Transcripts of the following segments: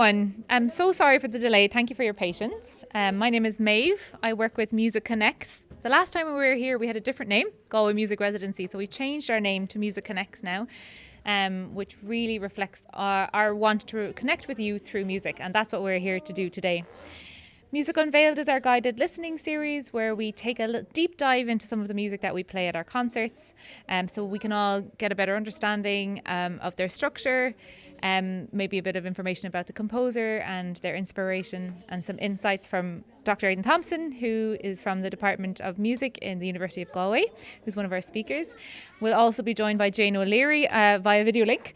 everyone. I'm so sorry for the delay. Thank you for your patience. My name is Maeve. I work with Music Connects. The last time we were here, we had a different name, Galway Music Residency. So we changed our name to Music Connects now, which really reflects our want to connect with you through music. And that's what we're here to do today. Music Unveiled is our guided listening series where we take a deep dive into some of the music that we play at our concerts, so we can all get a better understanding of their structure, maybe a bit of information about the composer and their inspiration, and some insights from Dr. Aidan Thomson, who is from the Department of Music in the University of Galway, who's one of our speakers. We'll also be joined by Jane O'Leary via video link,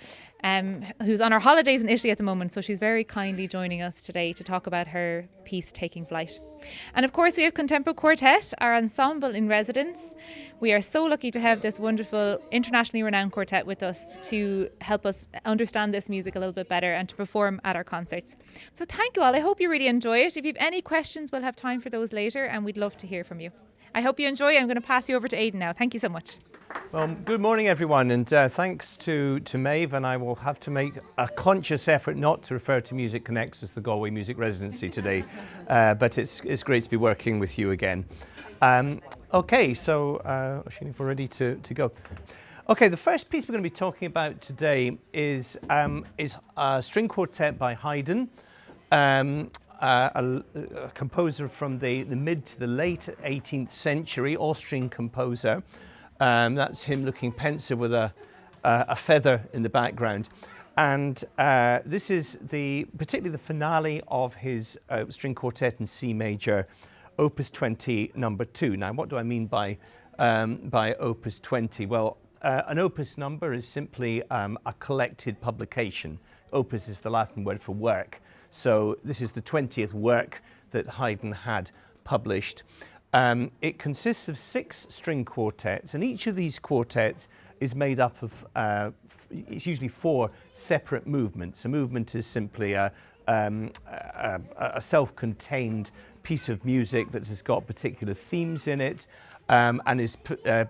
who's on her holidays in Italy at the moment, so she's very kindly joining us today to talk about her piece Taking Flight. And of course we have ConTempo Quartet, our ensemble in residence. We are so lucky to have this wonderful internationally renowned quartet with us to help us understand this music a little bit better and to perform at our concerts. So thank you all. I hope you really enjoy it. If you have any questions, we'll have time for those later, and we'd love to hear from you. I hope you enjoy. I'm going to pass you over to Aidan now. Thank you so much. Well, good morning, everyone, and thanks to Maeve, and I will have to make a conscious effort not to refer to Music Connects as the Galway Music Residency today, but it's great to be working with you again. Okay, so if we're ready to go. Okay, the first piece we're going to be talking about today is a string quartet by Haydn, a composer from the mid to the late 18th century, Austrian composer. That's him looking pensive with a feather in the background. And this is particularly the finale of his string quartet in C major, Opus 20, number 2. Now, what do I mean by Opus 20? Well, an opus number is simply a collected publication. Opus is the Latin word for work. So this is the 20th work that Haydn had published. It consists of 6 string quartets, and each of these quartets is made up of, it's usually 4 separate movements. A movement is simply a self-contained piece of music that has got particular themes in it and is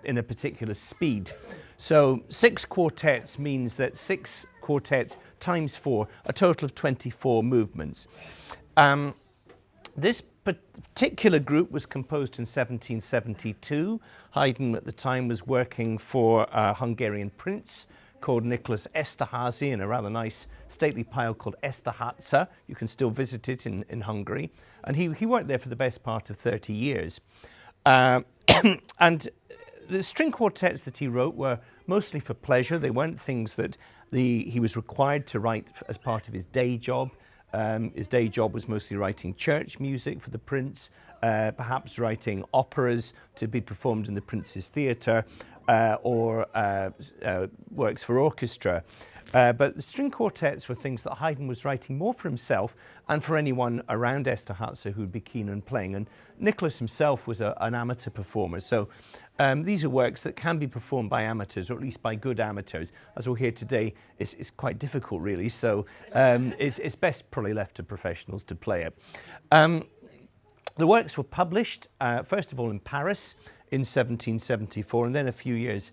in a particular speed. So 6 quartets means that 6 quartets times 4, a total of 24 movements. This particular group was composed in 1772. Haydn at the time was working for a Hungarian prince called Nicholas Esterházy in a rather nice stately pile called Esterházy. You can still visit it in Hungary. And he worked there for the best part of 30 years. And the string quartets that he wrote were mostly for pleasure. They weren't things that he was required to write as part of his day job. His day job was mostly writing church music for the prince, perhaps writing operas to be performed in the prince's theatre, or works for orchestra. But the string quartets were things that Haydn was writing more for himself and for anyone around Esterházy who'd be keen on playing. And Nicholas himself was an amateur performer. So these are works that can be performed by amateurs, or at least by good amateurs. As we'll hear today, it's quite difficult, really. So it's best probably left to professionals to play it. The works were published, first of all, in Paris in 1774, and then a few years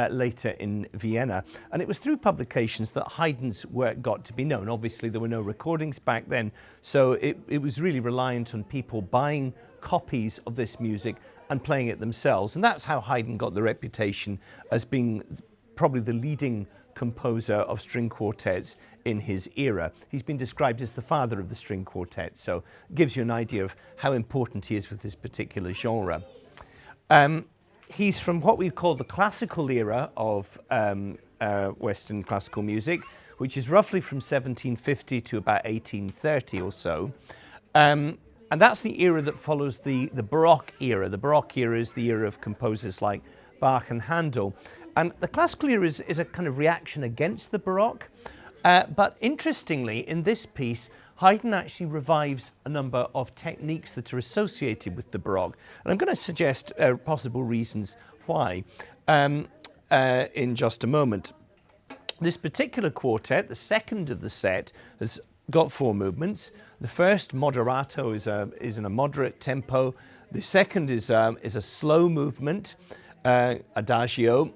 later in Vienna. And it was through publications that Haydn's work got to be known. Obviously, there were no recordings back then, so it was really reliant on people buying copies of this music and playing it themselves. And that's how Haydn got the reputation as being probably the leading composer of string quartets in his era. He's been described as the father of the string quartet, so it gives you an idea of how important he is with this particular genre. He's from what we call the classical era of Western classical music, which is roughly from 1750 to about 1830 or so. And that's the era that follows the Baroque era. The Baroque era is the era of composers like Bach and Handel. And the classical era is a kind of reaction against the Baroque. But interestingly, in this piece, Haydn actually revives a number of techniques that are associated with the Baroque. And I'm going to suggest possible reasons why in just a moment. This particular quartet, the second of the set, has got 4 movements. The first, moderato, is in a moderate tempo. The second is a slow movement, adagio.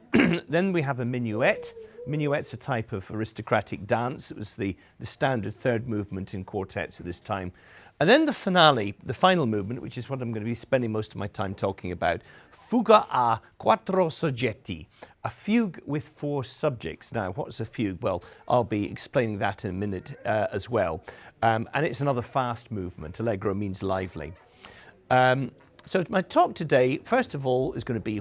Then we have a minuet, Minuet's a type of aristocratic dance. It was the standard third movement in quartets at this time. And then the finale, the final movement, which is what I'm going to be spending most of my time talking about, Fuga a quattro soggetti, a fugue with 4 subjects. Now, what's a fugue? Well, I'll be explaining that in a minute as well. And it's another fast movement. Allegro means lively. So my talk today, first of all, is going to be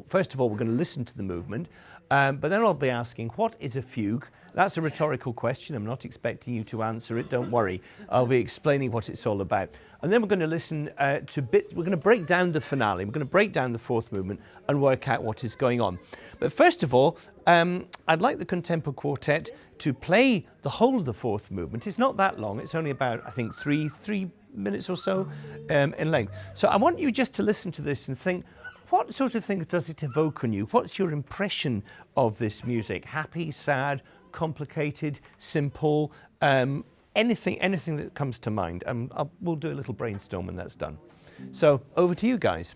first of all, we're going to listen to the movement, but then I'll be asking, what is a fugue? That's a rhetorical question. I'm not expecting you to answer it. Don't worry. I'll be explaining what it's all about. And then we're going to listen to bits. We're going to break down the finale. We're going to break down the 4th movement and work out what is going on. But first of all, I'd like the ConTempo Quartet to play the whole of the 4th movement. It's not that long. It's only about, I think, three minutes or so in length. So I want you just to listen to this and think, what sort of things does it evoke on you? What's your impression of this music? Happy, sad, complicated, simple, anything that comes to mind. We'll do a little brainstorm when that's done. So over to you guys.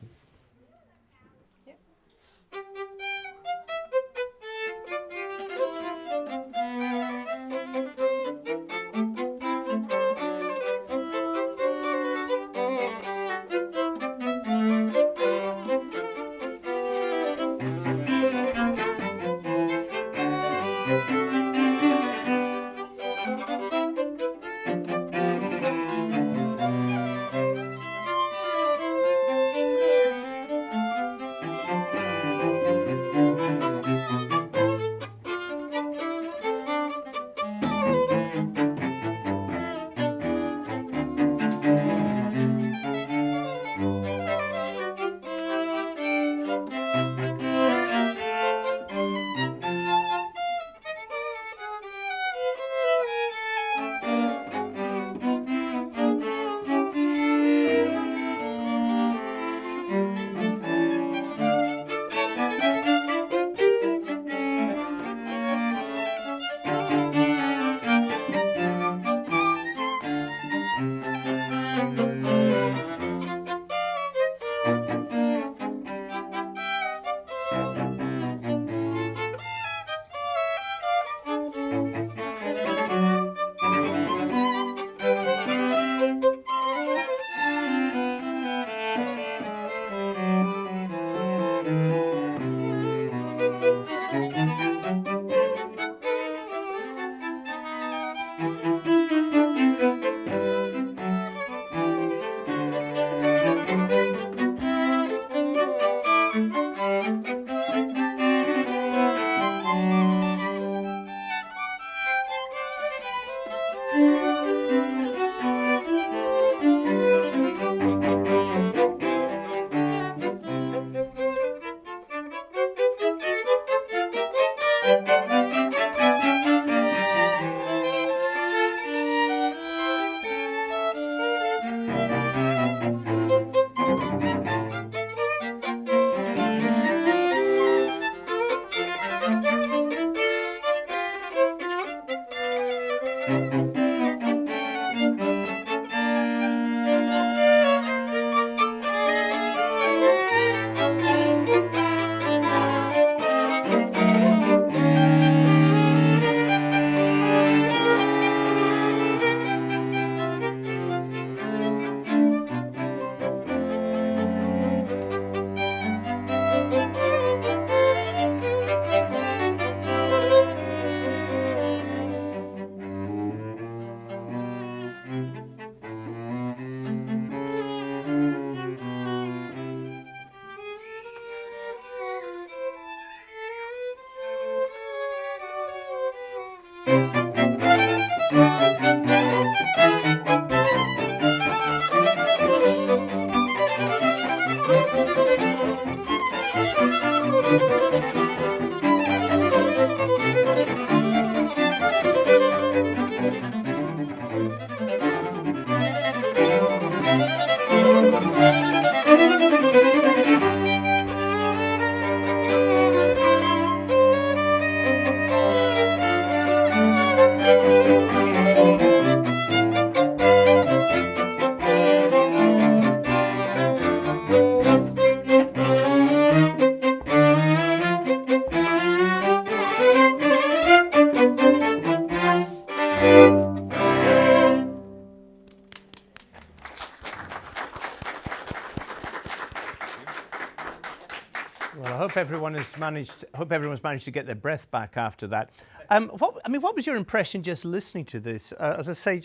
Well, I hope everyone's managed to get their breath back after that. What was your impression just listening to this? As I say,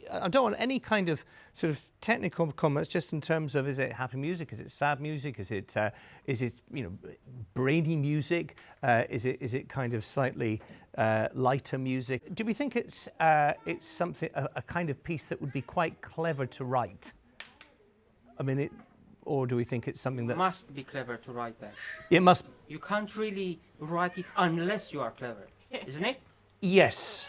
I don't want any kind of sort of technical comments. Just in terms of, is it happy music? Is it sad music? Is it brainy music? Is it kind of slightly lighter music? Do we think it's something a kind of piece that would be quite clever to write? Or do we think it's something that must be clever to write that? It must. You can't really write it unless you are clever, isn't it? Yes.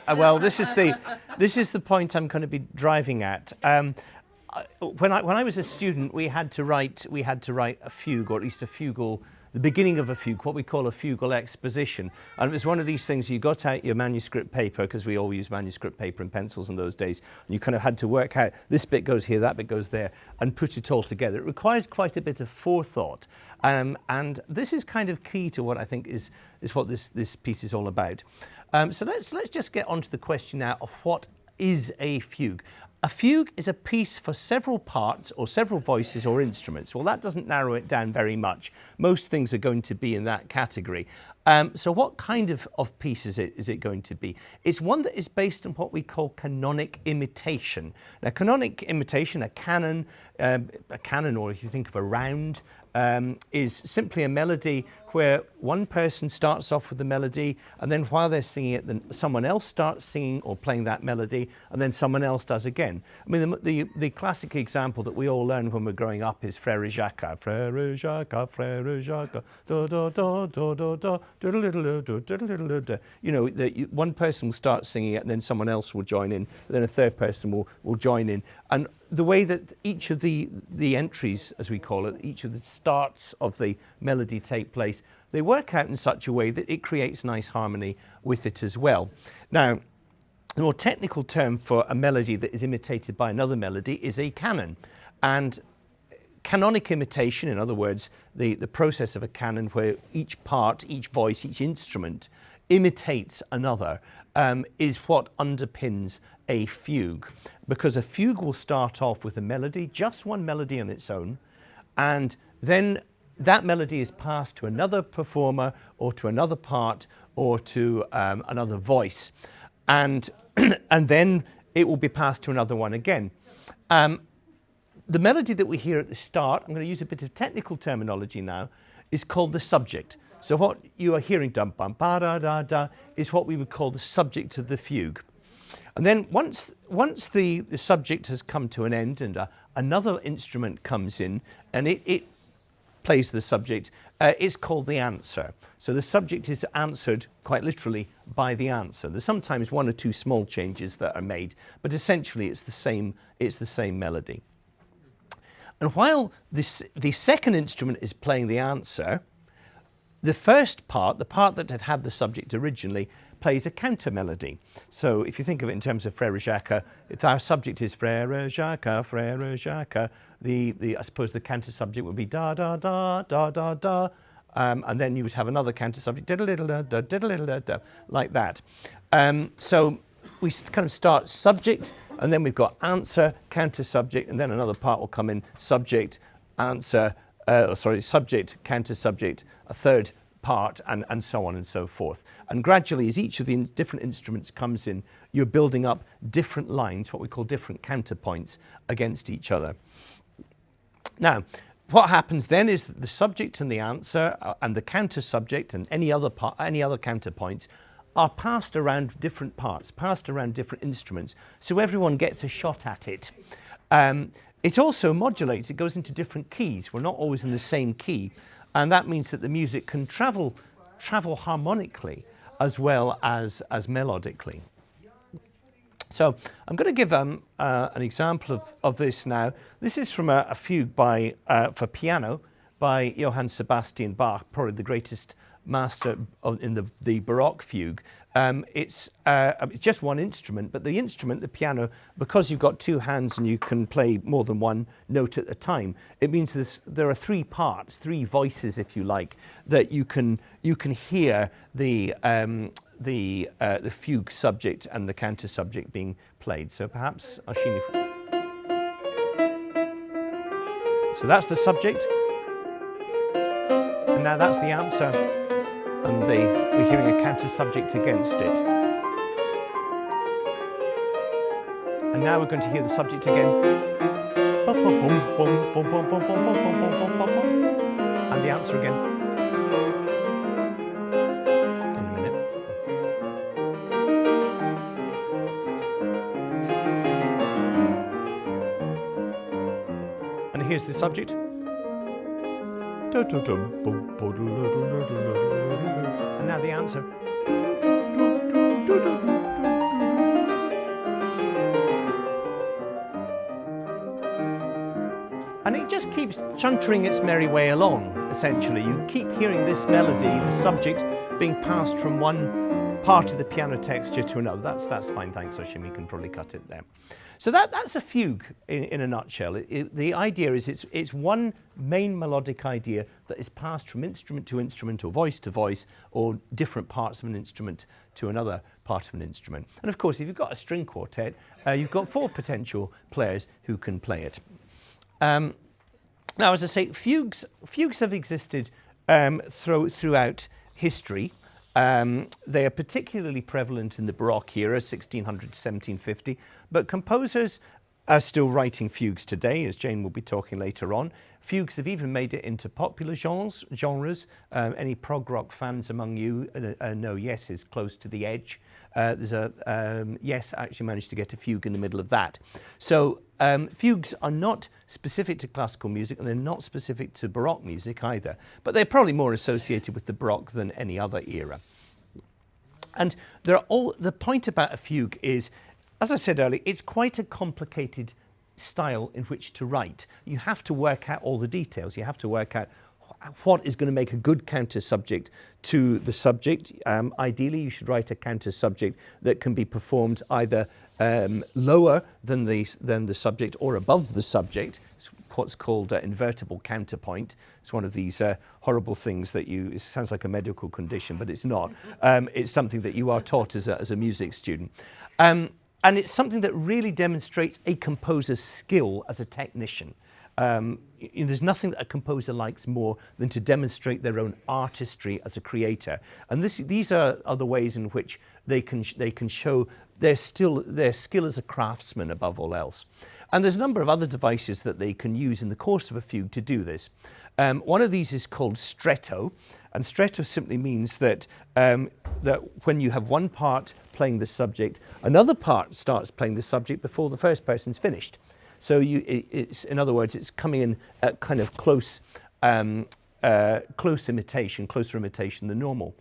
Well, this is the point I'm going to be driving at. When I was a student, we had to write a fugue, or at least a fugal. The beginning of a fugue, what we call a fugal exposition. And it was one of these things, you got out your manuscript paper, because we all used manuscript paper and pencils in those days, and you kind of had to work out, this bit goes here, that bit goes there, and put it all together. It requires quite a bit of forethought. And this is kind of key to what I think is what this piece is all about. So let's just get on to the question now of what is a fugue. A fugue is a piece for several parts or several voices or instruments. Well, that doesn't narrow it down very much. Most things are going to be in that category. So what kind of piece is it going to be? It's one that is based on what we call canonic imitation. Now, canonic imitation, a canon, or if you think of a round, is simply a melody where one person starts off with the melody, and then while they're singing it, then someone else starts singing or playing that melody, and then someone else does again. I mean, the classic example that we all learn when we're growing up is Frère Jacques. Frère Jacques, Frère Jacques, do do do do do do do do do do. You know, one person will start singing it, and then someone else will join in, and then a third person will join in, and the way that each of the entries, as we call it, each of the starts of the melody take place, they work out in such a way that it creates nice harmony with it as well. Now, the more technical term for a melody that is imitated by another melody is a canon. And canonic imitation, in other words, the process of a canon where each part, each voice, each instrument imitates another, is what underpins a fugue. Because a fugue will start off with a melody, just one melody on its own, and then that melody is passed to another performer or to another part or to another voice, and then it will be passed to another one again. The melody that we hear at the start, I'm going to use a bit of technical terminology now, is called the subject. So what you are hearing, dum bum ba da da da, is what we would call the subject of the fugue. And then once the subject has come to an end and another instrument comes in and it plays the subject, it's called the answer. So the subject is answered quite literally by the answer. There's sometimes one or two small changes that are made, but essentially it's the same melody. And while the second instrument is playing the answer, the first part, the part that had the subject originally, plays a counter melody. So if you think of it in terms of Frère Jacques, if our subject is Frère Jacques, I suppose the counter subject would be da da da da da da, and then you would have another counter subject da like that. So we kind of start subject, and then we've got answer, counter subject, and then another part will come in subject, answer. Subject, counter subject, a third part, and so on and so forth. And gradually, as each of the different instruments comes in, you're building up different lines, what we call different counterpoints, against each other. Now, what happens then is that the subject and the answer and the counter subject and any other counterpoints are passed around different parts, passed around different instruments, so everyone gets a shot at it. It also modulates, it goes into different keys. We're not always in the same key, and that means that the music can travel harmonically as well as melodically. So I'm going to give an example of this now. This is from a fugue for piano by Johann Sebastian Bach, probably the greatest master in the Baroque fugue. It's just one instrument, but the instrument, the piano, because you've got two hands and you can play more than one note at a time, it means there are three parts, three voices, if you like, that you can hear the fugue subject and the counter subject being played. So perhaps Oshini. So that's the subject. And now that's the answer, and we're hearing a counter subject against it. And now we're going to hear the subject again. And the answer again. In a minute. And here's the subject. And now the answer. And it just keeps chuntering its merry way along, essentially. You keep hearing this melody, the subject, being passed from one part of the piano texture to another. That's fine, thanks, Oshim. You can probably cut it there. So that's a fugue in a nutshell. The idea is it's one main melodic idea that is passed from instrument to instrument or voice to voice or different parts of an instrument to another part of an instrument. And of course, if you've got a string quartet, you've got 4 potential players who can play it. Now, as I say, fugues have existed throughout history. They are particularly prevalent in the Baroque era, 1600 to 1750, but composers are still writing fugues today, as Jane will be talking later on. Fugues have even made it into popular genres. Any prog rock fans among you know Yes is close to the edge. There's Yes actually managed to get a fugue in the middle of that. So fugues are not specific to classical music, and they're not specific to Baroque music either, but they're probably more associated with the Baroque than any other era. And the point about a fugue is, as I said earlier, it's quite a complicated style in which to write. You have to work out all the details. You have to work out what is going to make a good counter subject to the subject. Ideally, you should write a counter subject that can be performed either lower than the subject or above the subject. It's what's called invertible counterpoint. It's one of these horrible things that it sounds like a medical condition, but it's not. It's something that you are taught as a music student. And it's something that really demonstrates a composer's skill as a technician. There's nothing that a composer likes more than to demonstrate their own artistry as a creator. And these are the ways in which they can show their skill as a craftsman above all else. And there's a number of other devices that they can use in the course of a fugue to do this. One of these is called stretto, and stretto simply means that when you have one part playing the subject, another part starts playing the subject before the first person's finished. So in other words, it's coming in at kind of closer imitation than normal.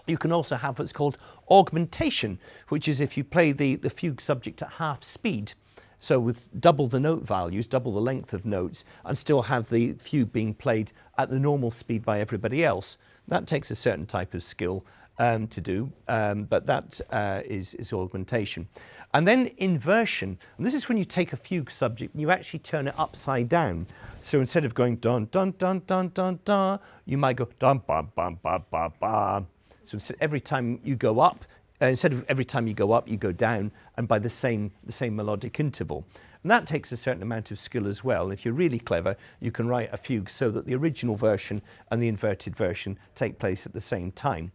You can also have what's called augmentation, which is if you play the fugue subject at half speed, so with double the note values, double the length of notes, and still have the fugue being played at the normal speed by everybody else. That takes a certain type of skill to do, but that is augmentation. And then inversion, and this is when you take a fugue subject and you actually turn it upside down. So instead of going dun dun dun dun dun dun, you might go dun bum bum bum bum bum. So every time you go up, instead of every time you go up, you go down, and by the same melodic interval. And that takes a certain amount of skill as well. If you're really clever, you can write a fugue so that the original version and the inverted version take place at the same time.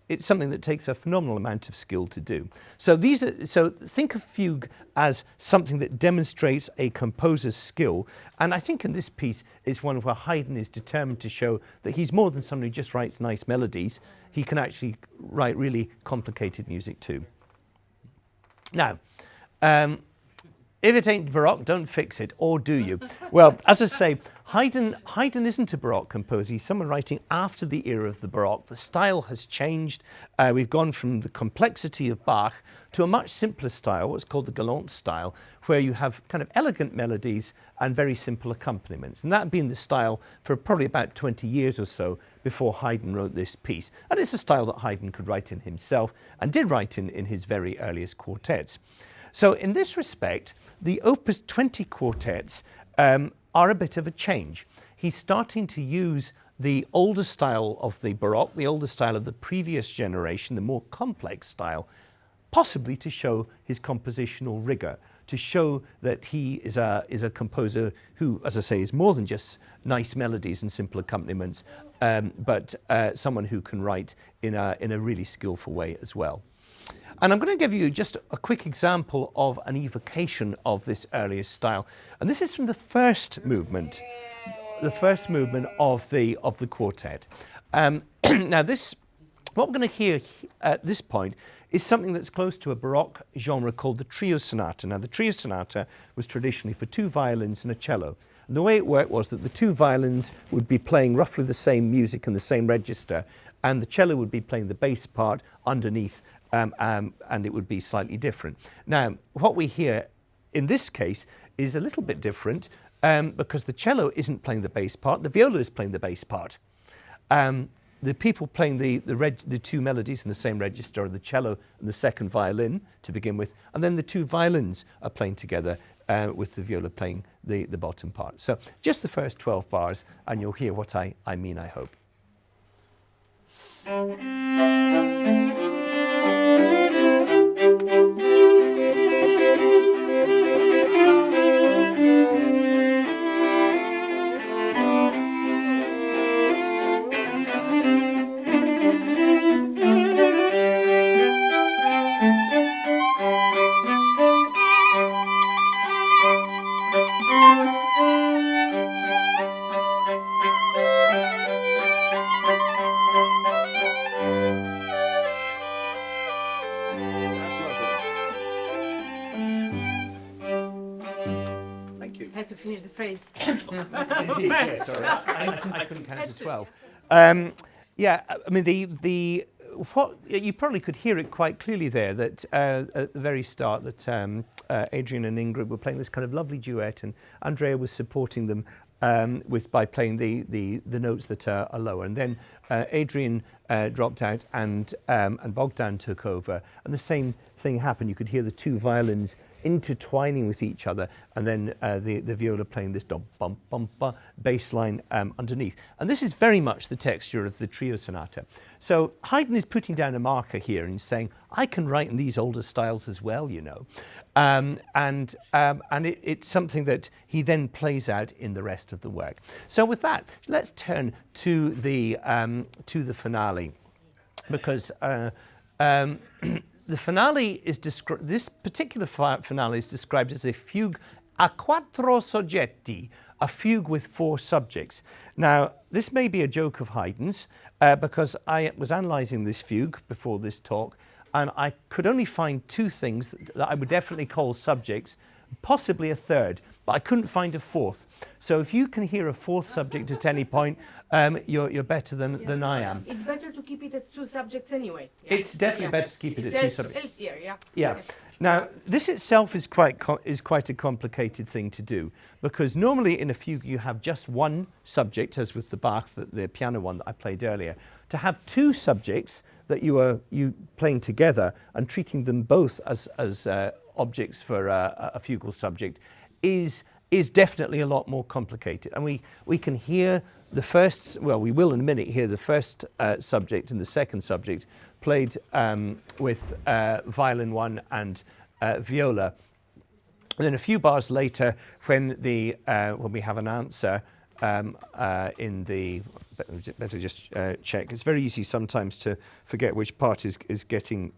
It's something that takes a phenomenal amount of skill to do. So think of fugue as something that demonstrates a composer's skill. And I think in this piece is one where Haydn is determined to show that he's more than someone who just writes nice melodies. He can actually write really complicated music too. Now, if it ain't Baroque, don't fix it, or do you? Well, as I say, Haydn isn't a Baroque composer. He's someone writing after the era of the Baroque. The style has changed. We've gone from the complexity of Bach to a much simpler style, what's called the galant style, where you have kind of elegant melodies and very simple accompaniments. And that had been the style for probably about 20 years or so before Haydn wrote this piece. And it's a style that Haydn could write in himself and did write in his very earliest quartets. So in this respect, the Opus 20 quartets are a bit of a change. He's starting to use the older style of the Baroque, the older style of the previous generation, the more complex style, possibly to show his compositional rigor, to show that he is a composer who, as I say, is more than just nice melodies and simple accompaniments, but someone who can write in a really skillful way as well. And I'm going to give you just a quick example of an evocation of this earliest style. And this is from the first movement of the quartet. Now what we're going to hear at this point is something that's close to a Baroque genre called the trio sonata. Now the trio sonata was traditionally for 2 violins and a cello. And the way it worked was that the 2 violins would be playing roughly the same music in the same register, and the cello would be playing the bass part underneath, and it would be slightly different. Now, what we hear in this case is a little bit different because the cello isn't playing the bass part, the viola is playing the bass part. The people playing the 2 melodies in the same register are the cello and the second violin to begin with, and then the 2 violins are playing together with the viola playing the bottom part. So just the first 12 bars, and you'll hear what I mean, I hope. Finish the phrase. Indeed, yeah, sorry. I couldn't count to 12. Yeah, I mean, what you probably could hear it quite clearly there that at the very start that Adrian and Ingrid were playing this kind of lovely duet, and Andrea was supporting them by playing the notes that are lower. And then Adrian dropped out, and Bogdan took over, and the same thing happened. You could hear the 2 violins intertwining with each other, and then the viola playing this dum bum bum ba bass line underneath. And this is very much the texture of the trio sonata. So Haydn is putting down a marker here and saying, I can write in these older styles as well, you know. And it's something that he then plays out in the rest of the work. So with that, let's turn to the finale, because the finale is this particular finale is described as a fugue a 4 soggetti, a fugue with 4 subjects. Now, this may be a joke of Haydn's because I was analysing this fugue before this talk, and I could only find 2 things that I would definitely call subjects, possibly a third, but I couldn't find a 4th. So if you can hear a 4th subject at any point, you're better than I am. It's better to keep it at 2 subjects anyway. Yeah. It's definitely better to keep it at 2 subjects. Healthier, Yeah. Now, this itself is quite a complicated thing to do, because normally in a fugue you have just 1 subject, as with the Bach, the piano one that I played earlier. To have 2 subjects that you playing together and treating them both as objects for a fugal subject is definitely a lot more complicated. And we can hear the first, well, we will in a minute hear the first subject and the second subject played with violin 1 and viola. And then a few bars later, when we have an answer in the, better just check. It's very easy sometimes to forget which part is getting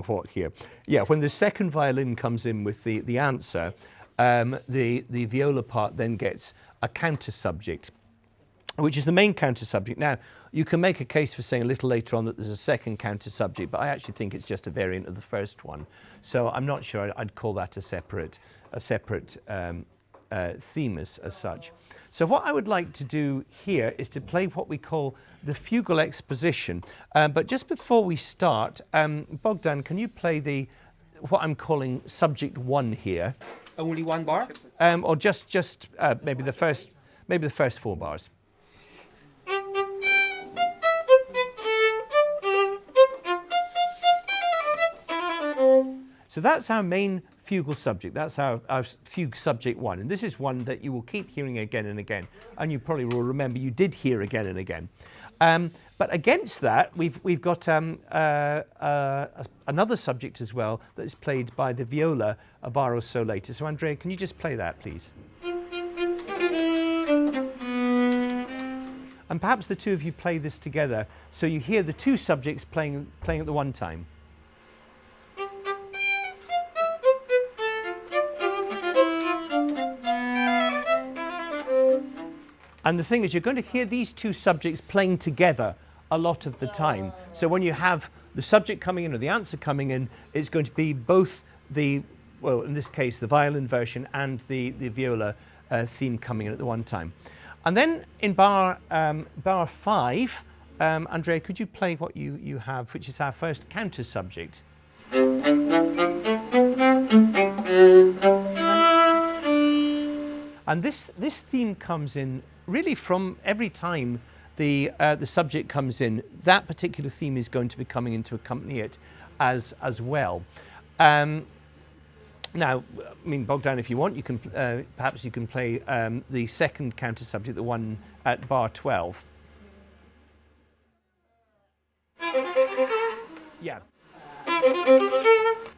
what here. Yeah, when the second violin comes in with the answer, the viola part then gets a counter subject, which is the main counter subject. Now, you can make a case for saying a little later on that there's a second counter subject, but I actually think it's just a variant of the first one. So I'm not sure I'd call that a separate theme as such. So what I would like to do here is to play what we call the fugal exposition. But just before we start, Bogdan, can you play what I'm calling subject 1 here? Only 1 bar? Or just maybe the first 4 bars. So that's our main fugal subject. That's our fugue subject 1. And this is one that you will keep hearing again and again. And you probably will remember you did hear again and again. But against that, we've got another subject as well that is played by the viola a bar or so later. So Andrea, can you just play that, please? And perhaps the two of you play this together so you hear the two subjects playing at the one time. And the thing is, you're going to hear these two subjects playing together a lot of the time. So when you have the subject coming in or the answer coming in, it's going to be both the, well, in this case, the violin version and the viola theme coming in at the one time. And then in bar 5, Andrea, could you play what you have, which is our first counter subject? And this theme comes in really from every time the subject comes in. That particular theme is going to be coming in to accompany it as well. Now, I mean, Bogdan, if you want, you can perhaps you can play the second counter subject, the one at bar 12. Yeah.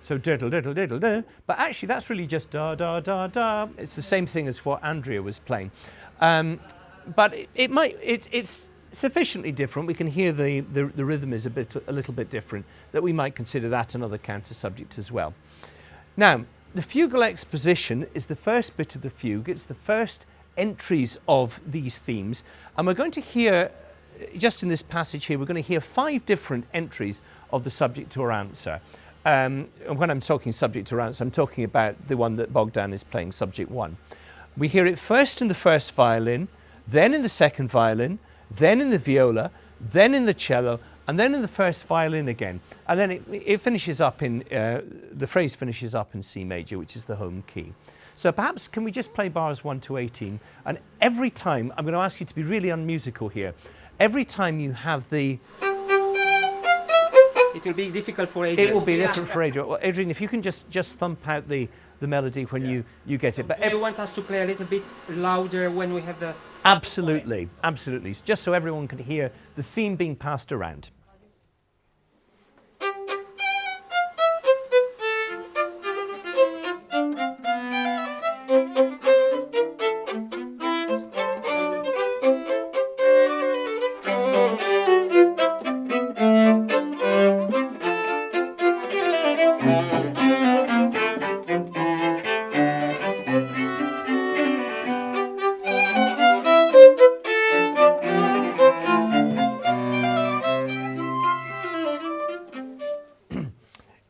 So diddle diddle diddle diddle, but actually that's really just da da da da. It's the same thing as what Andrea was playing, but it's sufficiently different. We can hear the rhythm is a little bit different, that we might consider that another counter subject as well. Now, the fugal exposition is the first bit of the fugue. It's the first entries of these themes, and we're going to hear, just in this passage here, we're going to hear 5 different entries of the subject or answer. And when I'm talking subject or answer, I'm talking about the one that Bogdan is playing, subject 1. We hear it first in the first violin, then in the second violin, then in the viola, then in the cello, and then in the first violin again. And then it finishes up in, the phrase finishes up in C major, which is the home key. So perhaps can we just play bars 1 to 18, and every time, I'm going to ask you to be really unmusical here, every time you have the... It will be difficult for Adrian. It will be different for Adrian. Well, Adrian, if you can just thump out the melody when you get it. But do you want us to play a little bit louder when we have the... Absolutely, absolutely. Just so everyone can hear the theme being passed around.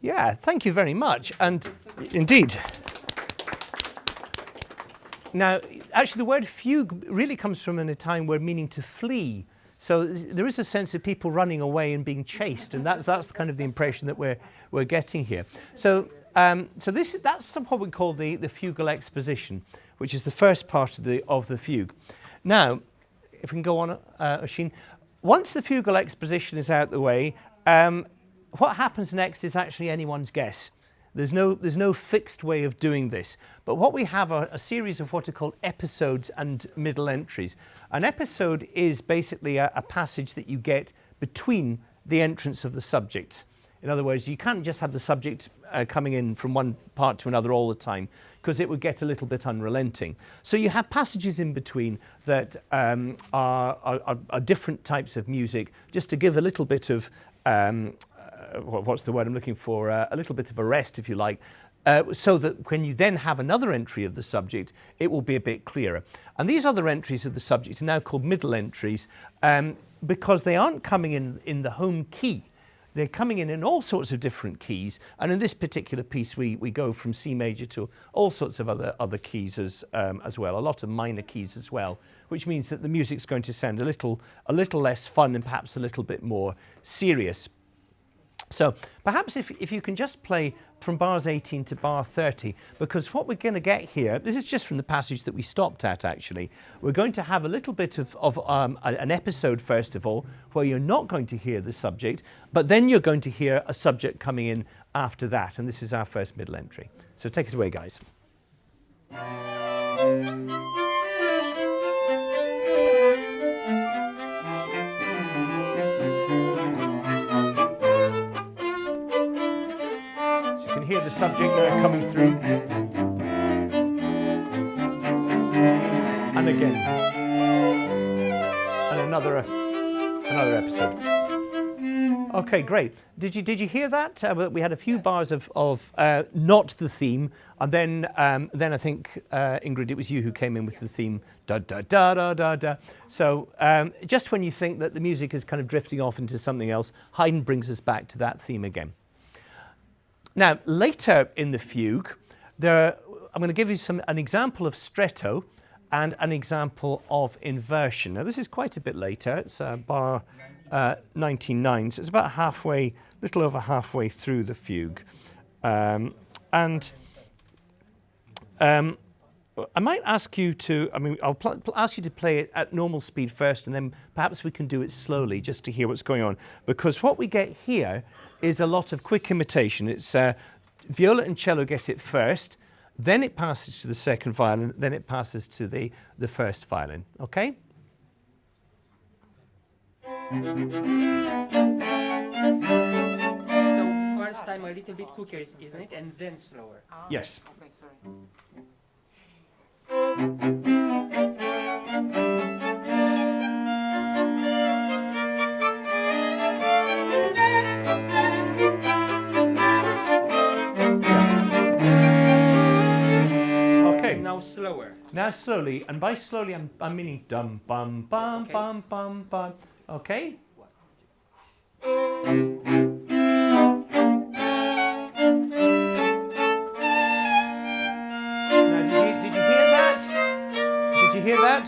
Yeah, thank you very much. And indeed. Now, actually, the word fugue really comes from a time where meaning to flee. So there is a sense of people running away and being chased, and that's kind of the impression that we're getting here. So that's what we call the fugal exposition, which is the first part of the fugue. Now, if we can go on, Oisin, once the fugal exposition is out the way, what happens next is actually anyone's guess. There's no fixed way of doing this. But what we have are a series of what are called episodes and middle entries. An episode is basically a passage that you get between the entrance of the subjects. In other words, you can't just have the subject coming in from one part to another all the time, because it would get a little bit unrelenting. So you have passages in between that are different types of music, just to give a little bit of what's the word I'm looking for? A little bit of a rest, if you like, so that when you then have another entry of the subject, it will be a bit clearer. And these other entries of the subject are now called middle entries because they aren't coming in the home key. They're coming in all sorts of different keys. And in this particular piece, we go from C major to all sorts of other keys as well, a lot of minor keys as well, which means that the music's going to sound a little less fun and perhaps a little bit more serious. So perhaps if you can just play from bars 18 to bar 30, because what we're going to get here, this is just from the passage that we stopped at actually, we're going to have a little bit of an episode first of all, where you're not going to hear the subject, but then you're going to hear a subject coming in after that, and this is our first middle entry. So take it away, guys. subject there coming through. And again. And another episode. Okay, great. Did you hear that? We had a few bars of not the theme, and then I think Ingrid, it was you who came in with the theme da da da da da da. So just when you think that the music is kind of drifting off into something else, Haydn brings us back to that theme again. Now later in the fugue, I'm going to give you an example of stretto and an example of inversion. Now this is quite a bit later. It's bar 99, so it's about little over halfway through the fugue. I might ask you to, I'll ask you to play it at normal speed first, and then perhaps we can do it slowly just to hear what's going on. Because what we get here is a lot of quick imitation. It's viola and cello get it first, then it passes to the second violin, then it passes to the first violin. Okay? So first time a little bit quicker, isn't it? And then slower. Yes. Okay, sorry. Okay. Now slower. Now slowly, and by slowly I'm meaning dum bum bum Okay. bum bum bum. Okay? Now did you hear that? Did you hear that?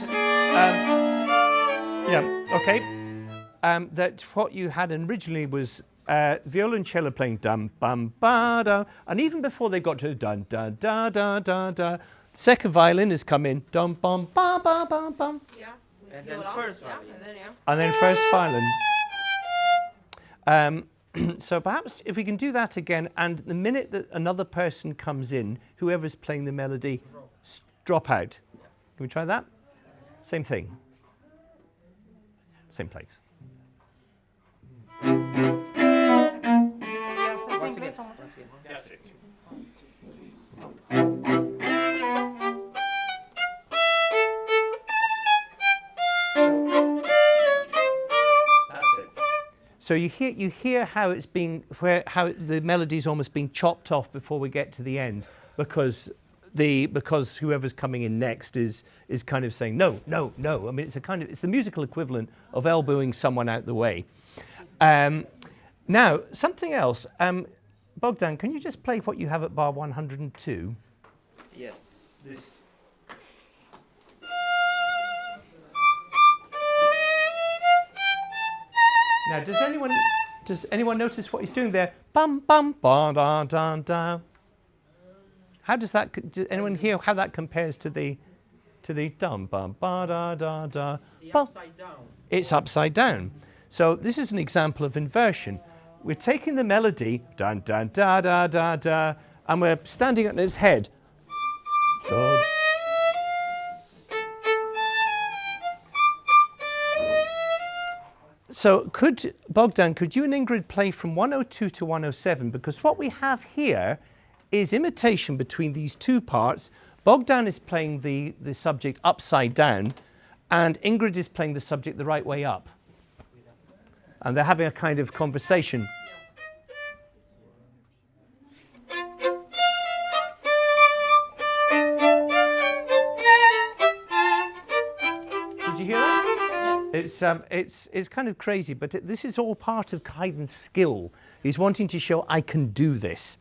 Yeah, okay. That what you had originally was viola and cello playing dum bum ba da, and even before they got to dun da da da da da, second violin has come in dum bum ba ba ba bum. Yeah. And then first violin. And then first violin. So perhaps if we can do that again, and the minute that another person comes in, whoever's playing the melody, drop out. Can we try that? Same thing. Same place. Once again. That's it. So you hear how it's being, how the melody's almost being chopped off before we get to the end, because whoever's coming in next is kind of saying no, no, no. I mean, it's the musical equivalent of elbowing someone out the way. Now something else. Bogdan, can you just play what you have at bar 102? Yes. This. Now, does anyone notice what he's doing there? Bum bum ba da da da. How does anyone hear how that compares to the dum bum ba da da da? Upside down. It's upside down. So this is an example of inversion. We're taking the melody dun dun da da da da, and we're standing on its head. Da. So Bogdan, could you and Ingrid play from 102 to 107? Because what we have here is imitation between these two parts. Bogdan is playing the subject upside down, and Ingrid is playing the subject the right way up. And they're having a kind of conversation. Did you hear that? It's kind of crazy, but this is all part of Haydn's skill. He's wanting to show I can do this.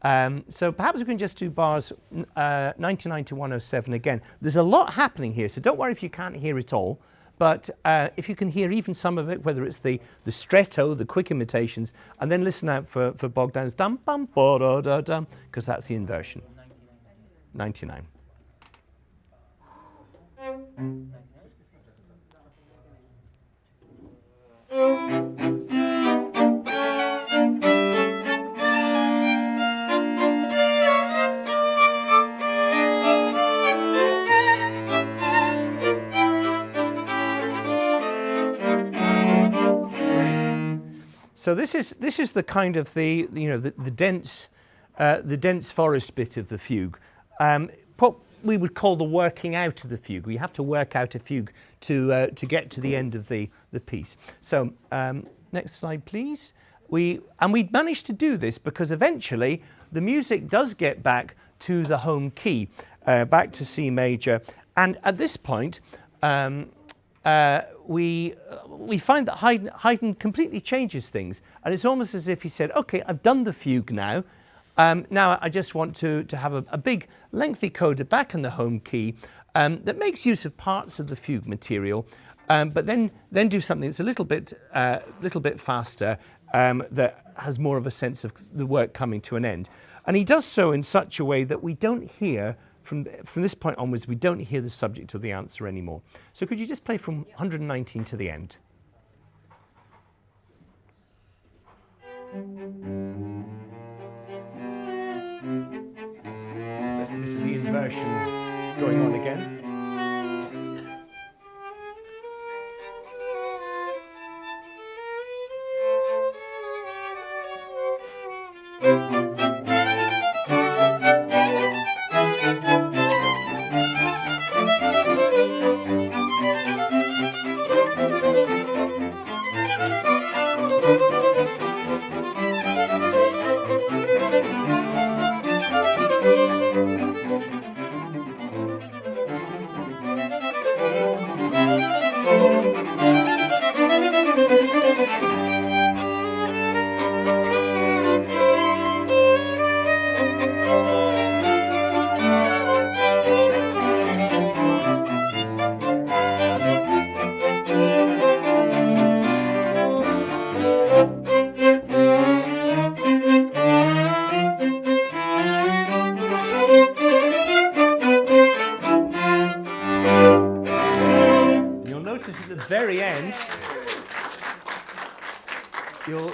So perhaps we can just do bars 99 to 107 again. There's a lot happening here, so don't worry if you can't hear it all. But if you can hear even some of it, whether it's the stretto, the quick imitations, and then listen out for Bogdan's dum bum ba da da dum, because that's the inversion. 99. So this is the kind of the dense the dense forest bit of the fugue. What we would call the working out of the fugue. We have to work out a fugue to get to the end of the piece. So next slide, please. We managed to do this because eventually the music does get back to the home key, back to C major. And at this point, we find that Haydn completely changes things. And it's almost as if he said, OK, I've done the fugue now. Now I just want to have a big lengthy coda back in the home key that makes use of parts of the fugue material, but then do something that's a little bit faster, that has more of a sense of the work coming to an end. And he does so in such a way that we don't hear, from this point onwards, we don't hear the subject or the answer anymore. So could you just play from 119 to the end? So a bit of the inversion going on again.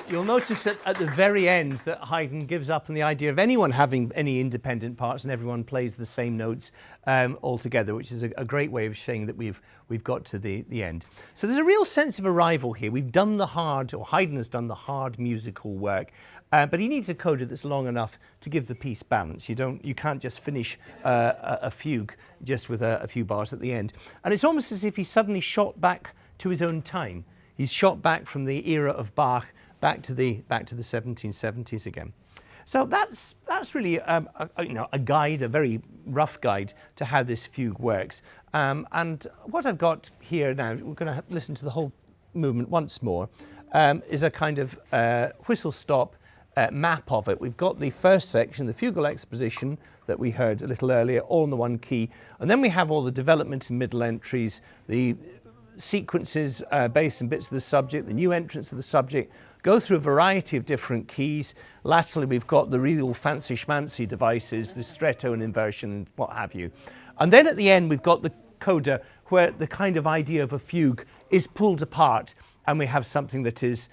You'll notice at the very end that Haydn gives up on the idea of anyone having any independent parts, and everyone plays the same notes all together, which is a great way of showing that we've got to the end. So there's a real sense of arrival here. We've done the hard, or Haydn has done the hard musical work, but he needs a coda that's long enough to give the piece balance. You can't just finish a fugue just with a few bars at the end. And it's almost as if he's suddenly shot back to his own time. He's shot back from the era of Bach back to the 1770s again. So that's really a guide, a very rough guide to how this fugue works. And what I've got here now, we're going to listen to the whole movement once more, is a kind of whistle-stop map of it. We've got the first section, the fugal exposition that we heard a little earlier, all in the one key, and then we have all the development and middle entries, the sequences, bass and bits of the subject, the new entrance of the subject, go through a variety of different keys. Latterly, we've got the real fancy schmancy devices, the stretto and inversion and what have you. And then at the end, we've got the coda where the kind of idea of a fugue is pulled apart, and we have something that is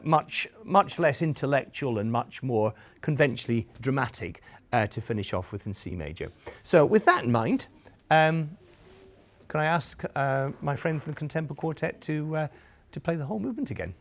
much less intellectual and much more conventionally dramatic to finish off with in C major. So with that in mind, can I ask my friends in the ConTempo Quartet to play the whole movement again?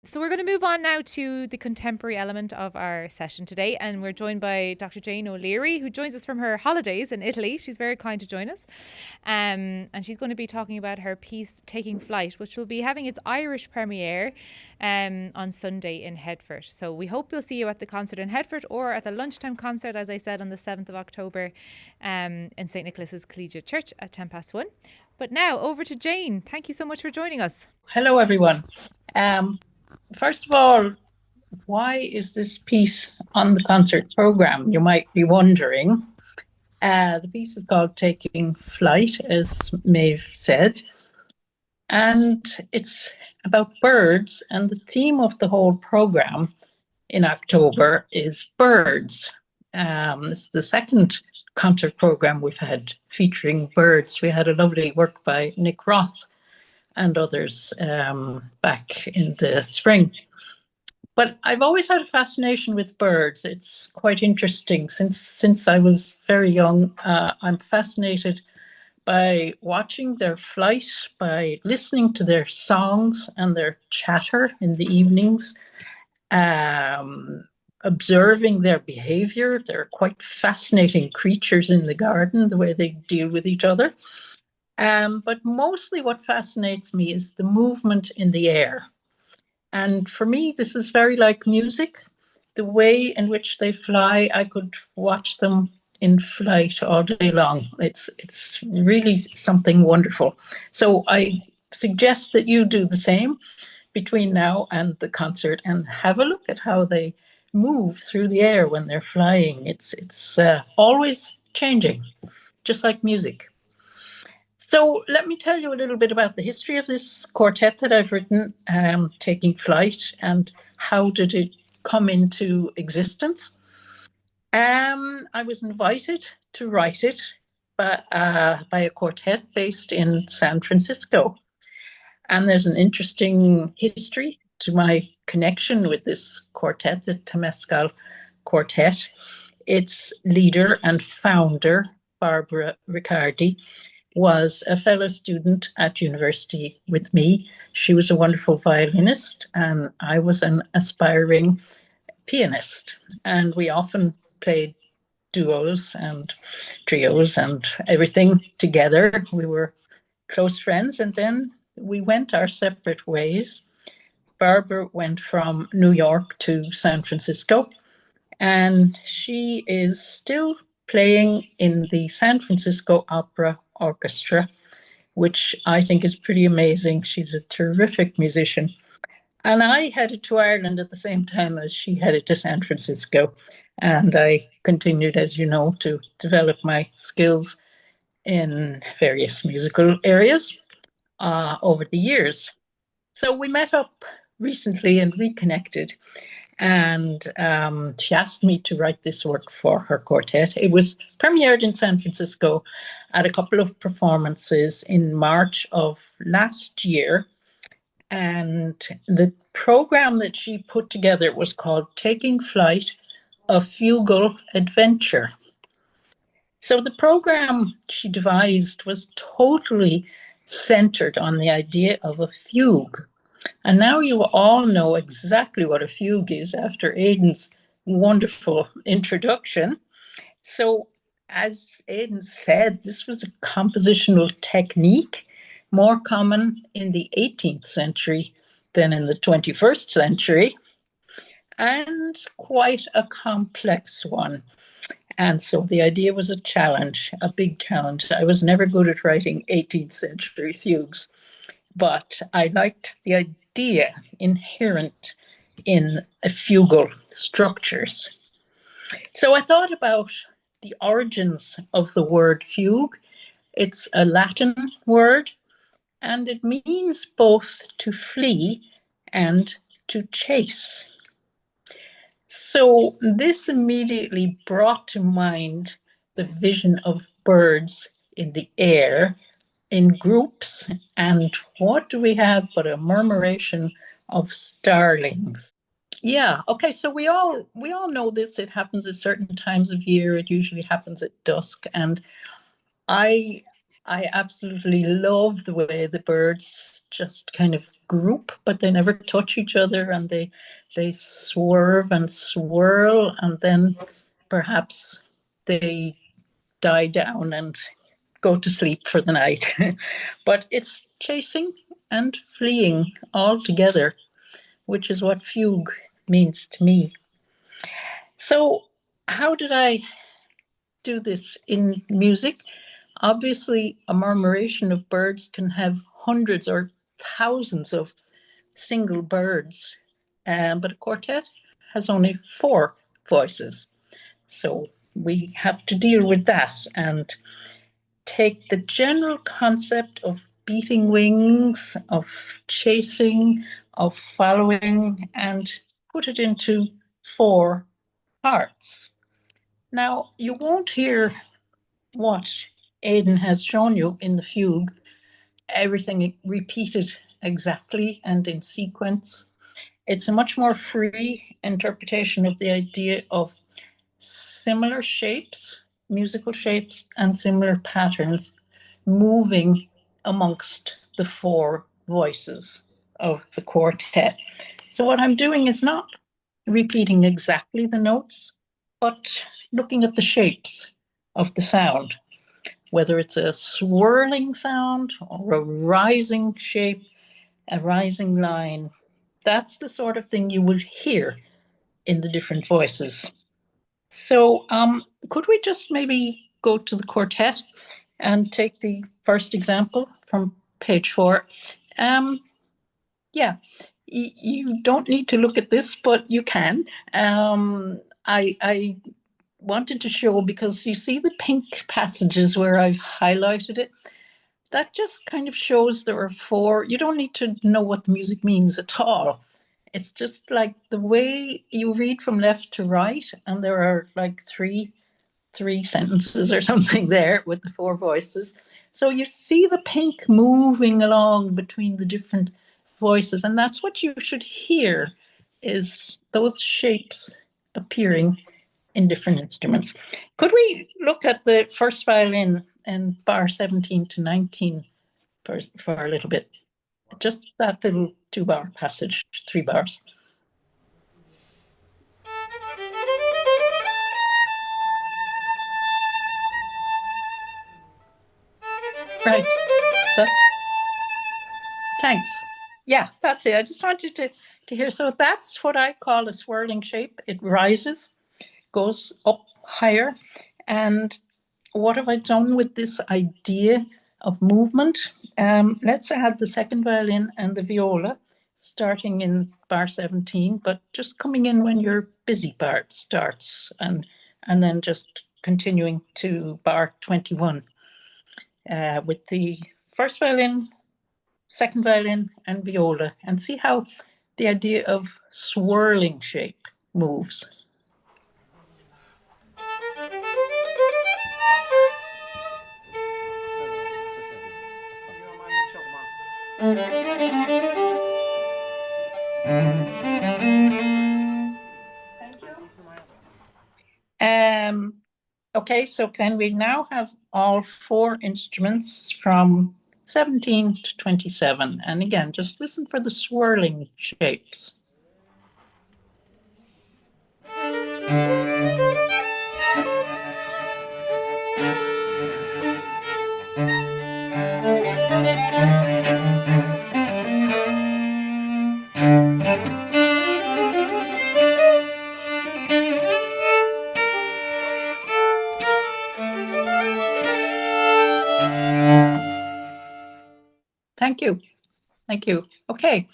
So we're going to move on now to the contemporary element of our session today, and we're joined by Dr. Jane O'Leary, who joins us from her holidays in Italy. She's very kind to join us, and she's going to be talking about her piece Taking Flight, which will be having its Irish premiere on Sunday in Headfort. So we hope we'll see you at the concert in Headfort or at the Lunchtime concert, as I said, on the 7th of October in St Nicholas Collegiate Church at 1:10. But now over to Jane. Thank you so much for joining us. Hello, everyone. First of all, why is this piece on the concert program? You might be wondering. The piece is called Taking Flight, as Maeve said, and it's about birds, and the theme of the whole program in October is birds. It's the second concert program we've had featuring birds. We had a lovely work by Nick Roth and others back in the spring. But I've always had a fascination with birds. It's quite interesting. Since I was very young, I'm fascinated by watching their flight, by listening to their songs and their chatter in the evenings, observing their behavior. They're quite fascinating creatures in the garden, the way they deal with each other. But mostly what fascinates me is the movement in the air. And for me, this is very like music. The way in which they fly, I could watch them in flight all day long. It's really something wonderful. So I suggest that you do the same between now and the concert and have a look at how they move through the air when they're flying. It's always changing, just like music. So let me tell you a little bit about the history of this quartet that I've written, Taking Flight, and how did it come into existence. I was invited to write it by a quartet based in San Francisco. And there's an interesting history to my connection with this quartet, the Temescal Quartet. Its leader and founder, Barbara Riccardi, was a fellow student at university with me. She was a wonderful violinist, and I was an aspiring pianist. And we often played duos and trios and everything together. We were close friends, and then we went our separate ways. Barbara went from New York to San Francisco, and she is still playing in the San Francisco Opera Orchestra, which I think is pretty amazing. She's a terrific musician. And I headed to Ireland at the same time as she headed to San Francisco. And I continued, as you know, to develop my skills in various musical areas over the years. So we met up recently and reconnected. And she asked me to write this work for her quartet. It was premiered in San Francisco at a couple of performances in March of last year. And the program that she put together was called Taking Flight, a Fugal Adventure. So the program she devised was totally centered on the idea of a fugue. And now you all know exactly what a fugue is after Aidan's wonderful introduction. So, as Aidan said, this was a compositional technique more common in the 18th century than in the 21st century, and quite a complex one. And so the idea was a challenge, a big challenge. I was never good at writing 18th century fugues, but I liked the idea inherent in fugal structures. So I thought about the origins of the word fugue. It's a Latin word, and it means both to flee and to chase. So this immediately brought to mind the vision of birds in the air in groups, and what do we have but a murmuration of starlings? Yeah, okay, so we all know this. It happens at certain times of year. It usually happens at dusk, and I absolutely love the way the birds just kind of group, but they never touch each other, and they swerve and swirl, and then perhaps they die down and go to sleep for the night. But it's chasing and fleeing all together, which is what fugue means to me. So how did I do this in music? Obviously, a murmuration of birds can have hundreds or thousands of single birds, but a quartet has only 4 voices. So we have to deal with that and take the general concept of beating wings, of chasing, of following, and put it into 4 parts. Now, you won't hear what Aidan has shown you in the fugue, everything repeated exactly and in sequence. It's a much more free interpretation of the idea of similar shapes, musical shapes, and similar patterns moving amongst the 4 voices of the quartet. So what I'm doing is not repeating exactly the notes, but looking at the shapes of the sound, whether it's a swirling sound or a rising shape, a rising line. That's the sort of thing you would hear in the different voices. So could we just maybe go to the quartet and take the first example from page 4? Yeah, you don't need to look at this, but you can. I wanted to show, because you see the pink passages where I've highlighted it, that just kind of shows there are 4. You don't need to know what the music means at all. It's just like the way you read from left to right, and there are like three sentences or something there with the 4 voices. So you see the pink moving along between the different voices, and that's what you should hear, is those shapes appearing in different instruments. Could we look at the first violin and bar 17 to 19 for a little bit? Just that little 2-bar passage, 3 bars. Right. Thanks. Yeah, that's it. I just wanted to hear. So that's what I call a swirling shape. It rises, goes up higher. And what have I done with this idea of movement? Let's add the second violin and the viola, starting in bar 17, but just coming in when your busy part starts, and then just continuing to bar 21 with the first violin, second violin, and viola, and see how the idea of swirling shape moves. Okay, so can we now have all four instruments from 17 to 27? And again, just listen for the swirling shapes. Thank you. Thank you. Okay,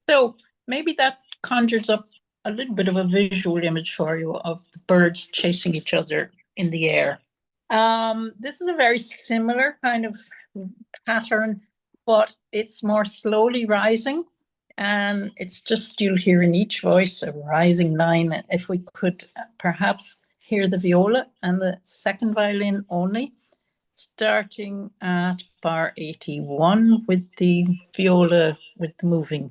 so maybe that conjures up a little bit of a visual image for you of the birds chasing each other in the air. This is a very similar kind of pattern, but it's more slowly rising. And it's just, you'll hear in each voice a rising line. If we could perhaps hear the viola and the second violin only, starting at bar 81 with the viola with the moving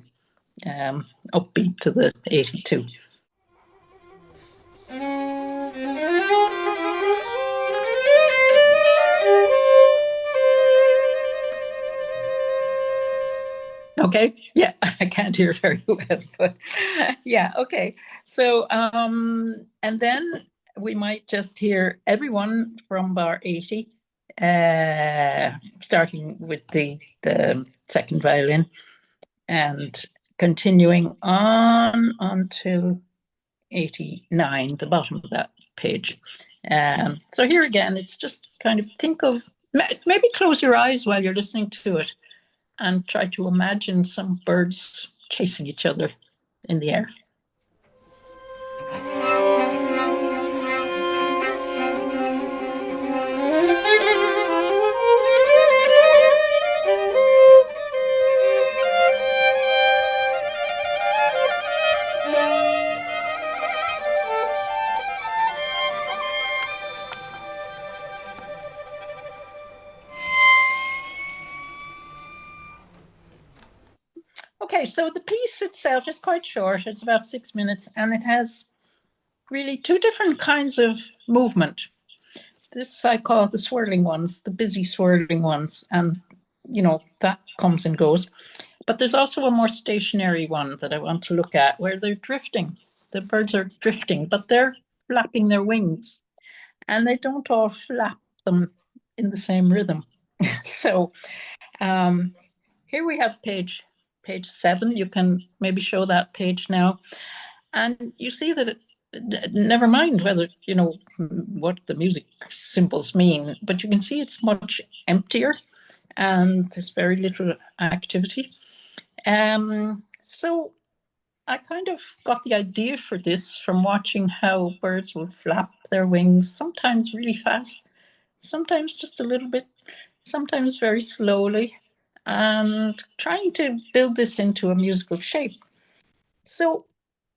upbeat to the 82. Okay, yeah, I can't hear very well, but yeah, okay. So, and then we might just hear everyone from bar 80, starting with the second violin and continuing on until 89, the bottom of that page. So here again, it's just kind of think of, maybe close your eyes while you're listening to it and try to imagine some birds chasing each other in the air. Okay, so the piece itself is quite short. It's about 6 minutes, and it has really two different kinds of movement. This I call the swirling ones, the busy swirling ones, and you know, that comes and goes. But there's also a more stationary one that I want to look at, where they're drifting. The birds are drifting, but they're flapping their wings, and they don't all flap them in the same rhythm. So here we have page 7. You can maybe show that page now, and you see that never mind whether you know what the music symbols mean, but you can see it's much emptier and there's very little activity. So I kind of got the idea for this from watching how birds will flap their wings, sometimes really fast, sometimes just a little bit, sometimes very slowly, and trying to build this into a musical shape. So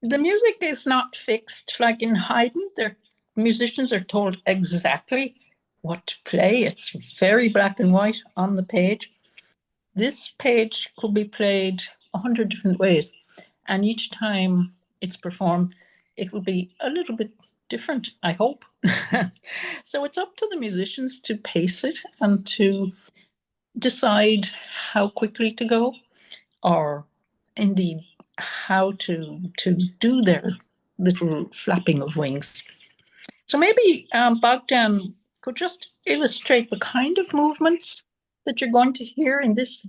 the music is not fixed like in Haydn. Their musicians are told exactly what to play. It's very black and white on the page. This page could be played 100 different ways, and each time it's performed, it will be a little bit different, I hope. So it's up to the musicians to pace it and to decide how quickly to go, or indeed how to do their little flapping of wings. So maybe Bogdan could just illustrate the kind of movements that you're going to hear in this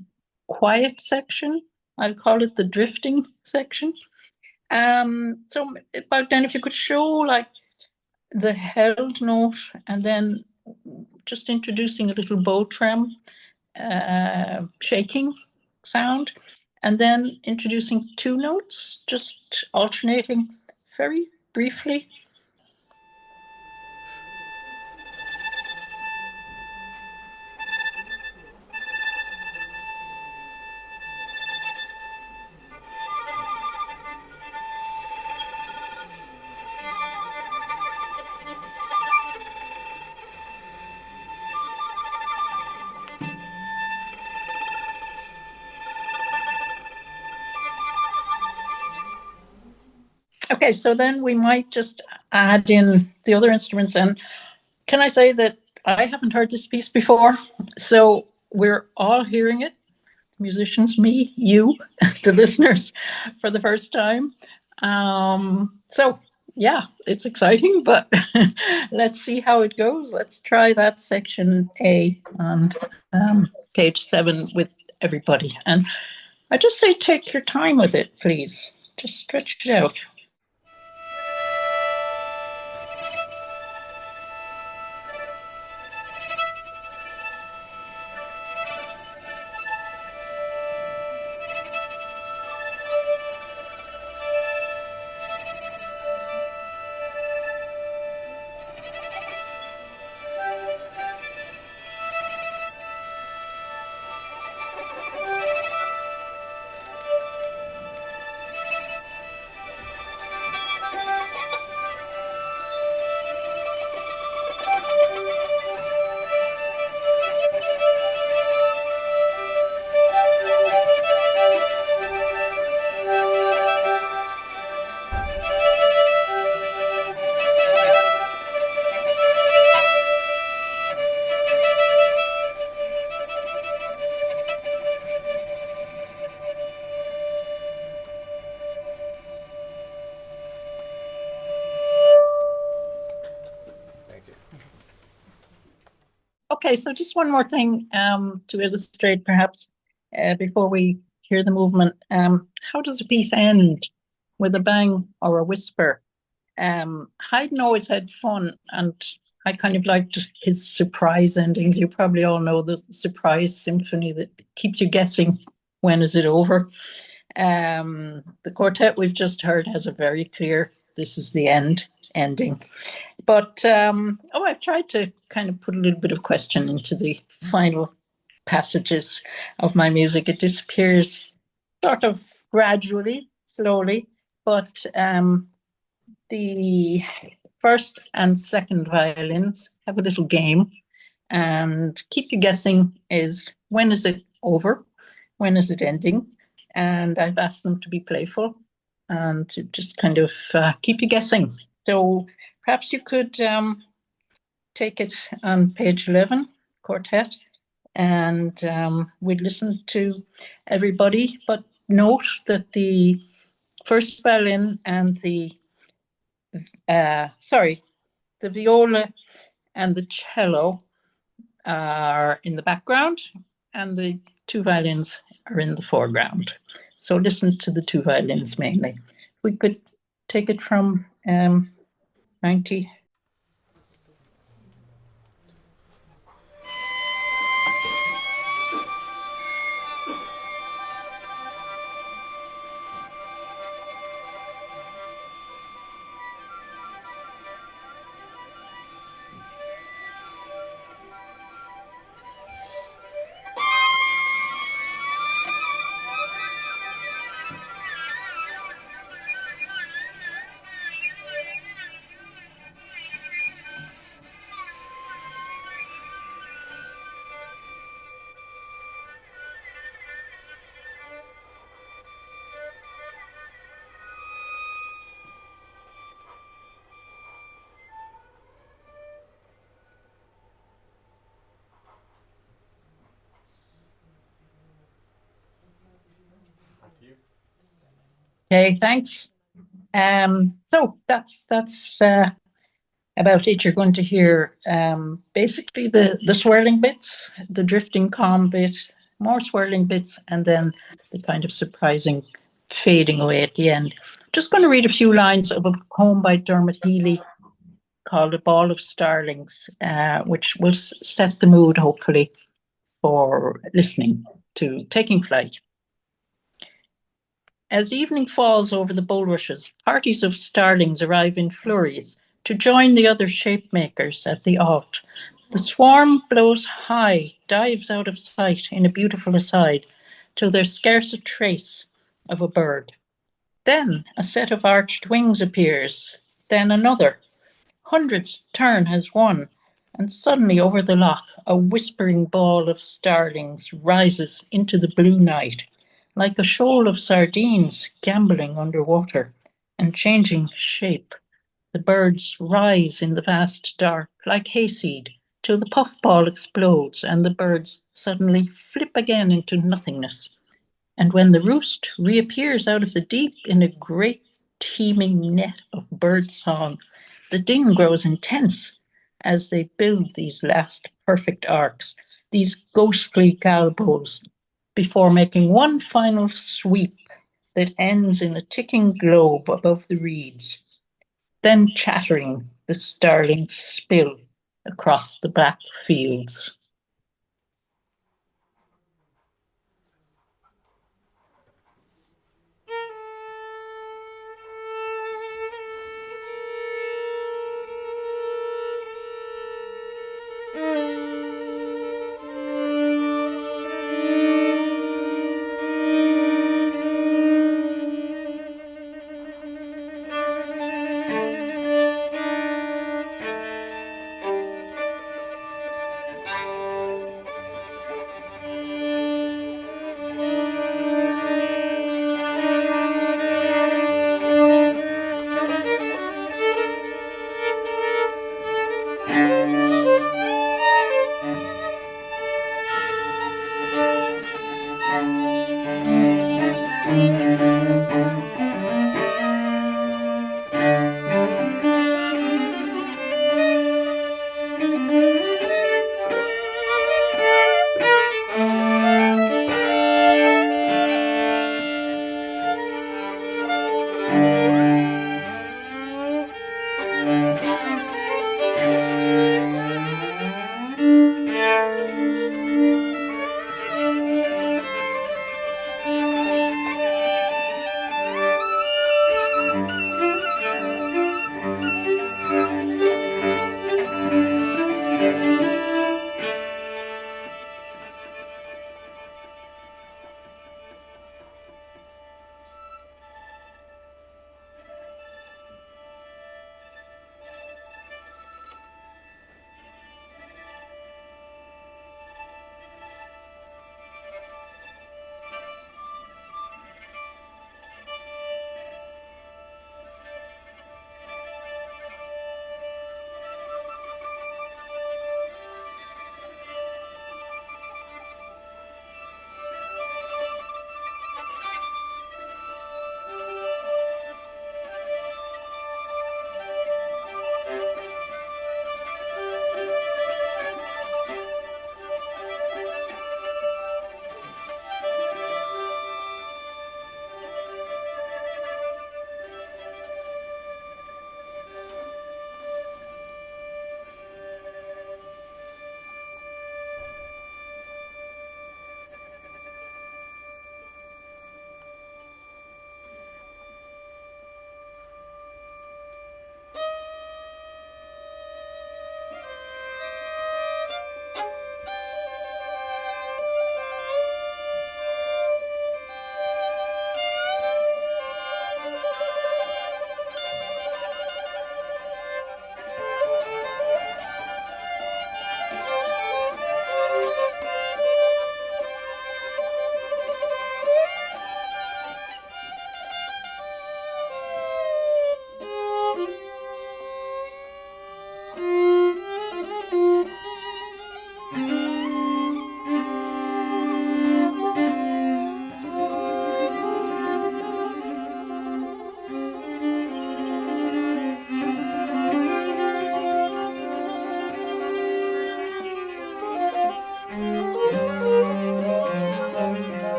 quiet section I'll call it the drifting section. So about then, if you could show like the held note and then just introducing a little bow trem shaking sound, and then introducing two notes, just alternating very briefly. Okay, so then we might just add in the other instruments. And can I say that I haven't heard this piece before, so we're all hearing it, musicians, me, you, the listeners, for the first time. So yeah, it's exciting, but let's see how it goes. Let's try that section A on page 7 with everybody. And I just say take your time with it, please. Just stretch it out. Okay, so just one more thing to illustrate, perhaps, before we hear the movement. How does a piece end? With a bang or a whisper? Haydn always had fun, and I kind of liked his surprise endings. You probably all know the surprise symphony that keeps you guessing, when is it over? The quartet we've just heard has a very clear, this is the ending. But I've tried to kind of put a little bit of question into the final passages of my music. It disappears sort of gradually, slowly, but the first and second violins have a little game, and keep you guessing is, when is it over? When is it ending? And I've asked them to be playful and to just kind of keep you guessing. So perhaps you could take it on page 11, quartet, and we'd listen to everybody, but note that the first violin and the viola and the cello are in the background, and the two violins are in the foreground. So listen to the two violins mainly. We could take it from 90. Okay, thanks. So that's about it. You're going to hear basically the swirling bits, the drifting calm bit, more swirling bits, and then the kind of surprising fading away at the end. Just going to read a few lines of a poem by Dermot Healy called A Ball of Starlings, which will set the mood, hopefully, for listening to Taking Flight. As evening falls over the bulrushes, parties of starlings arrive in flurries to join the other shape makers at the alt. The swarm blows high, dives out of sight in a beautiful aside, till there's scarce a trace of a bird. Then a set of arched wings appears, then another. Hundreds turn as one, and suddenly over the loch a whispering ball of starlings rises into the blue night, like a shoal of sardines gambolling under water and changing shape. The birds rise in the vast dark like hayseed till the puffball explodes and the birds suddenly flip again into nothingness. And when the roost reappears out of the deep in a great teeming net of bird song, the din grows intense as they build these last perfect arcs, these ghostly galboes, before making one final sweep that ends in a ticking globe above the reeds. Then chattering, the starlings spill across the black fields.